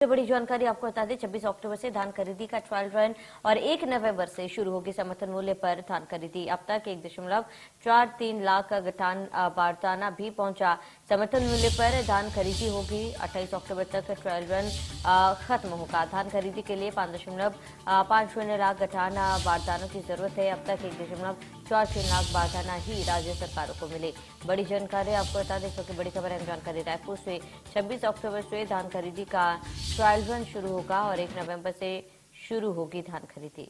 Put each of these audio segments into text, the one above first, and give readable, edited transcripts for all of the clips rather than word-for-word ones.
बड़ी जानकारी आपको बता दें, 26 अक्टूबर से धान खरीदी का ट्रायल रन और 1 नवंबर से शुरू होगी समर्थन मूल्य पर धान खरीदी। अब तक 1.43 लाख गठान बारदाना भी पहुंचा। समर्थन मूल्य पर धान खरीदी होगी। 28 अक्टूबर तक ट्रायल रन खत्म होगा। धान खरीदी के लिए 5.50 लाख गठान बारदानों की जरूरत है। अब तक 1.46 लाख बारदाना ही राज्य सरकारों को मिले। बड़ी जानकारी आपको बता दें, क्योंकि बड़ी खबर है जानकारी रायपुर से 26 अक्टूबर से धान खरीदी का ट्रायल रन शुरू होगा और 1 नवंबर से शुरू होगी धान खरीदी।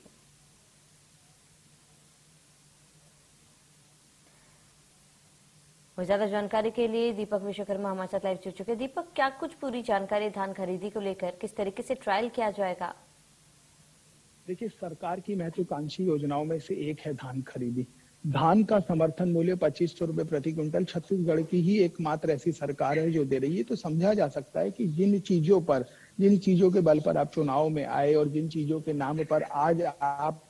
और ज्यादा जानकारी के लिए दीपक विश्वकर्मा हमारे साथ लाइव जुड़ चुके हैं। दीपक, क्या कुछ पूरी जानकारी धान खरीदी को लेकर, किस तरीके से ट्रायल किया जाएगा? देखिए, सरकार की महत्वाकांक्षी योजनाओं में से एक है धान खरीदी। धान का समर्थन मूल्य 2500 रुपए प्रति क्विंटल छत्तीसगढ़ की ही एकमात्र ऐसी सरकार है जो दे रही है। तो समझा जा सकता है कि जिन चीजों के बल पर आप चुनाव में आए और जिन चीजों के नाम पर आज आप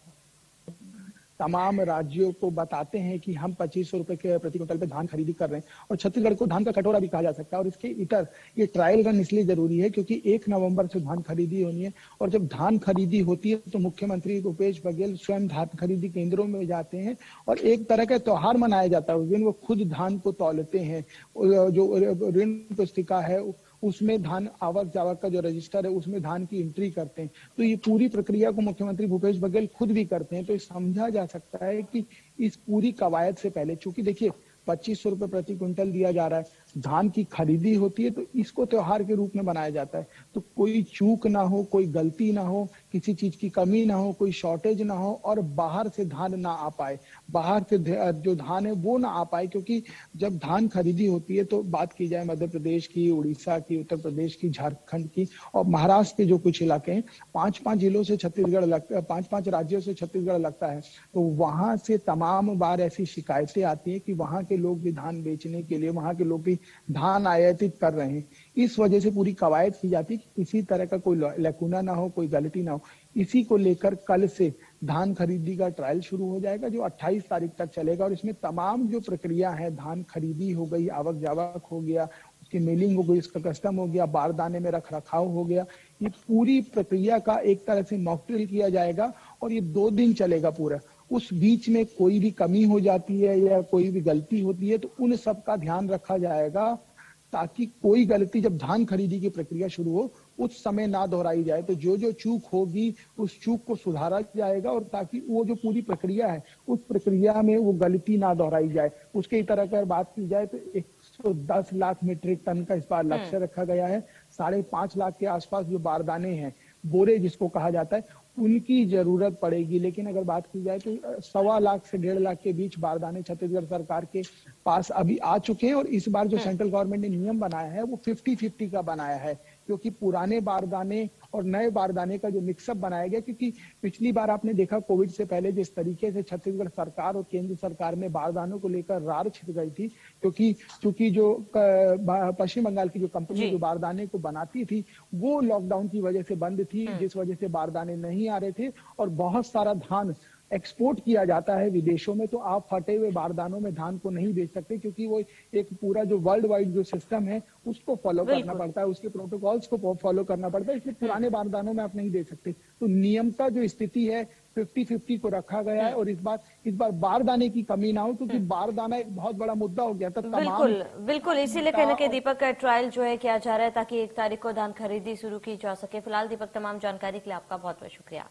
तमाम राज्यों को बताते हैं कि हम 2500 रुपए के प्रति क्विंटल पे धान खरीदी कर रहे हैं, और छत्तीसगढ़ को धान का कटोरा भी कहा जा सकता है। और इसके इतर ये ट्रायल रन इसलिए जरूरी है क्योंकि 1 नवंबर से धान खरीदी होनी है, और जब धान खरीदी होती है तो मुख्यमंत्री भूपेश बघेल स्वयं धान खरीदी केंद्रों में जाते हैं और एक तरह का त्योहार मनाया जाता है। उस दिन वो खुद धान को तौलते हैं। जो ऋण पुस्तिका है उसमें धान आवक जावक का जो रजिस्टर है उसमें धान की एंट्री करते हैं। तो ये पूरी प्रक्रिया को मुख्यमंत्री भूपेश बघेल खुद भी करते हैं। तो समझा जा सकता है कि इस पूरी कवायद से पहले, चूंकि देखिए 2500 रुपए प्रति क्विंटल दिया जा रहा है, धान की खरीदी होती है तो इसको त्योहार के रूप में बनाया जाता है। तो कोई चूक ना हो, कोई गलती ना हो, किसी चीज की कमी ना हो, कोई शॉर्टेज ना हो और बाहर से धान ना आ पाए, बाहर से जो धान है वो ना आ पाए। क्योंकि जब धान खरीदी होती है तो बात की जाए मध्य प्रदेश की, उड़ीसा की, उत्तर प्रदेश की, झारखंड की और महाराष्ट्र के जो कुछ इलाके हैं, 5-5 जिलों से छत्तीसगढ़ लगता है, 5-5 राज्यों से छत्तीसगढ़ लगता है। तो वहां से तमाम बार ऐसी शिकायतें आती है कि वहां के लोग भी धान बेचने के लिए, वहां के लोग भी धान आयातित कर रहे हैं। इस वजह से पूरी कवायद की जाती है कि किसी तरह का कोई लैकुना ना हो, कोई गलती ना हो। इसी को लेकर कल से धान खरीदी का ट्रायल शुरू हो जाएगा जो 28 तारीख तक चलेगा, और इसमें तमाम जो प्रक्रिया है, धान खरीदी हो गई, आवक जावक हो गया, उसकी मिलिंग हो गई, उसका कस्टम हो गया, बारदाने में रख रखाव हो गया, ये पूरी प्रक्रिया का एक तरह से मॉक ड्रिल किया जाएगा और ये 2 दिन चलेगा पूरा। उस बीच में कोई भी कमी हो जाती है या कोई भी गलती होती है तो उन सब का ध्यान रखा जाएगा, ताकि कोई गलती जब धान खरीदी की प्रक्रिया शुरू हो उस समय ना दोहराई जाए। तो जो चूक होगी उस चूक को सुधारा जाएगा, और ताकि वो जो पूरी प्रक्रिया है उस प्रक्रिया में वो गलती ना दोहराई जाए। उसके तरह अगर बात की जाए तो 110 लाख मीट्रिक टन का इस बार लक्ष्य रखा गया है। 5.5 लाख के आसपास जो बारदाने हैं, बोरे जिसको कहा जाता है, उनकी जरूरत पड़ेगी। लेकिन अगर बात की जाए तो 1.25 लाख से 1.5 लाख के बीच बारदाने छत्तीसगढ़ सरकार के पास अभी आ चुके हैं। और इस बार जो सेंट्रल गवर्नमेंट ने नियम बनाया है वो 50-50 का बनाया है, क्योंकि पुराने बारदाने और नए बारदाने का जो मिक्सअप बनाया गया, क्योंकि पिछली बार आपने देखा कोविड से पहले जिस तरीके से छत्तीसगढ़ सरकार और केंद्र सरकार में बारदानों को लेकर रार छिड़ गई थी, क्योंकि जो पश्चिम बंगाल की जो कंपनी जो बारदाने को बनाती थी वो लॉकडाउन की वजह से बंद थी, जिस वजह से बारदाने नहीं आ रहे थे और बहुत सारा धान एक्सपोर्ट किया जाता है विदेशों में। तो आप फटे हुए बारदानों में धान को नहीं बेच सकते, क्योंकि वो एक पूरा जो वर्ल्ड वाइड जो सिस्टम है उसको फॉलो करना पड़ता है, उसके प्रोटोकॉल्स को फॉलो करना पड़ता है, इसलिए पुराने बारदानों में आप नहीं दे सकते। तो नियम का जो स्थिति है 50-50 को रखा गया है। और इस बार बारदाने की कमी ना हो, क्योंकि बारदाना एक बहुत बड़ा मुद्दा हो गया था। बिल्कुल इसीलिए कहने के दीपक ट्रायल जो है किया जा रहा है ताकि 1 तारीख को धान खरीदी शुरू की जा सके। फिलहाल दीपक, तमाम जानकारी के लिए आपका बहुत बहुत शुक्रिया।